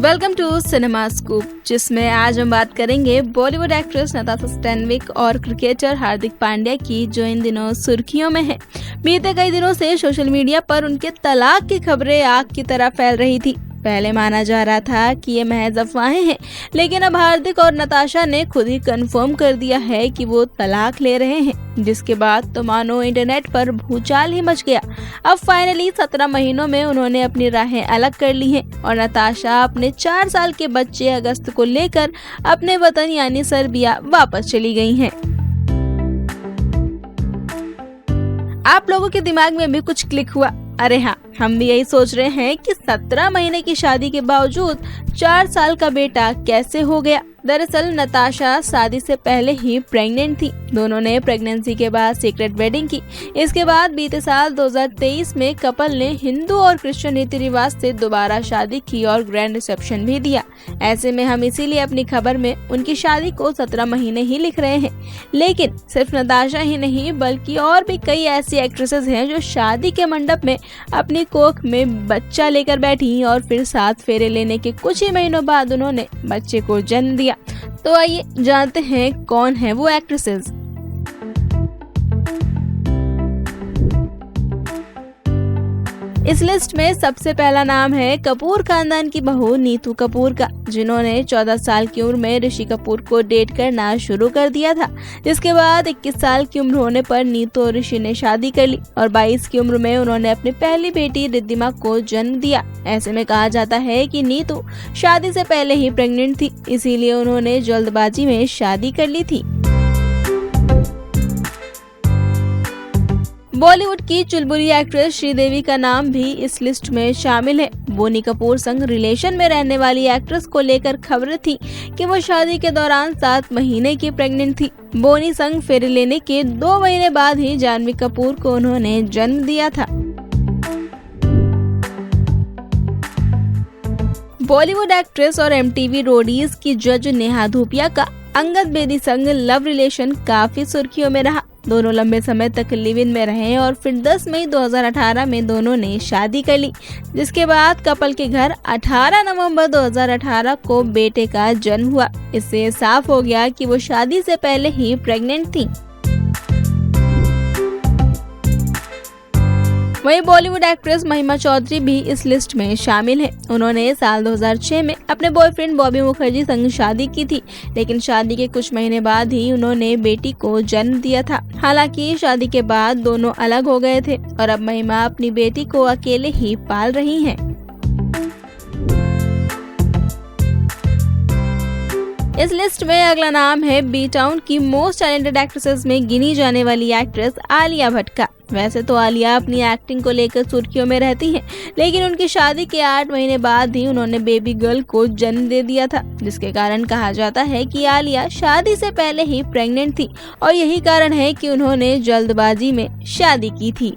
Welcome to cinema scoop, जिसमें आज हम बात करेंगे बॉलीवुड एक्ट्रेस नताशा स्टैनविक और क्रिकेटर हार्दिक पांड्या की, जो इन दिनों सुर्खियों में है। बीते कई दिनों से सोशल मीडिया पर उनके तलाक की खबरें आग की तरह फैल रही थी। पहले माना जा रहा था कि ये महज अफवाहें हैं, लेकिन अब हार्दिक और नताशा ने खुद ही कंफर्म कर दिया है कि वो तलाक ले रहे हैं, जिसके बाद तो मानो इंटरनेट पर भूचाल ही मच गया। अब फाइनली 17 महीनों में उन्होंने अपनी राहें अलग कर ली हैं और नताशा अपने 4 साल के बच्चे अगस्त को लेकर अपने वतन यानी सर्बिया वापस चली गई हैं। आप लोगों के दिमाग में भी कुछ क्लिक हुआ? अरे हाँ, हम भी यही सोच रहे हैं कि 17 महीने की शादी के बावजूद 4 साल का बेटा कैसे हो गया। दरअसल नताशा शादी से पहले ही प्रेग्नेंट थी। दोनों ने प्रेगनेंसी के बाद सीक्रेट वेडिंग की। इसके बाद बीते साल 2023 में कपल ने हिंदू और क्रिश्चियन रीति रिवाज से दोबारा शादी की और ग्रैंड रिसेप्शन भी दिया। ऐसे में हम इसीलिए अपनी खबर में उनकी शादी को 17 महीने ही लिख रहे हैं। लेकिन सिर्फ नताशा ही नहीं, बल्कि और भी कई ऐसी एक्ट्रेसेस हैं जो शादी के मंडप में अपनी कोख में बच्चा लेकर बैठी और फिर 7 फेरे लेने के कुछ ही महीनों बाद उन्होंने बच्चे को जन्म दिया। तो आइए जानते हैं कौन है वो एक्ट्रेसेस। इस लिस्ट में सबसे पहला नाम है कपूर खानदान की बहू नीतू कपूर का, जिन्होंने 14 साल की उम्र में ऋषि कपूर को डेट करना शुरू कर दिया था। जिसके बाद 21 साल की उम्र होने पर नीतू और ऋषि ने शादी कर ली और 22 की उम्र में उन्होंने अपनी पहली बेटी रिद्धिमा को जन्म दिया। ऐसे में कहा जाता है कि नीतू शादी से पहले ही प्रेग्नेंट थी, इसीलिए उन्होंने जल्दबाजी में शादी कर ली थी। बॉलीवुड की चुलबुली एक्ट्रेस श्रीदेवी का नाम भी इस लिस्ट में शामिल है। बोनी कपूर संग रिलेशन में रहने वाली एक्ट्रेस को लेकर खबरें थी कि वो शादी के दौरान 7 महीने की प्रेग्नेंट थी। बोनी संग फेरे लेने के 2 महीने बाद ही जानवी कपूर को उन्होंने जन्म दिया था। बॉलीवुड एक्ट्रेस और MTV रोडीज की जज नेहा धूपिया का अंगद बेदी संग लव रिलेशन काफी सुर्खियों में रहा। दोनों लंबे समय तक लिव इन में रहे और फिर 10 मई 2018 में दोनों ने शादी कर ली, जिसके बाद कपल के घर 18 नवंबर 2018 को बेटे का जन्म हुआ। इससे साफ हो गया कि वो शादी से पहले ही प्रेग्नेंट थी। वहीं बॉलीवुड एक्ट्रेस महिमा चौधरी भी इस लिस्ट में शामिल है। उन्होंने साल 2006 में अपने बॉयफ्रेंड बॉबी मुखर्जी संग शादी की थी, लेकिन शादी के कुछ महीने बाद ही उन्होंने बेटी को जन्म दिया था। हालांकि शादी के बाद दोनों अलग हो गए थे और अब महिमा अपनी बेटी को अकेले ही पाल रही हैं। इस लिस्ट में अगला नाम है बी टाउन की मोस्ट टैलेंटेड एक्ट्रेसेस में गिनी जाने वाली एक्ट्रेस आलिया भट्ट का। वैसे तो आलिया अपनी एक्टिंग को लेकर सुर्खियों में रहती हैं, लेकिन उनकी शादी के 8 महीने बाद ही उन्होंने बेबी गर्ल को जन्म दे दिया था, जिसके कारण कहा जाता है कि आलिया शादी से पहले ही प्रेग्नेंट थी और यही कारण है कि उन्होंने जल्दबाजी में शादी की थी।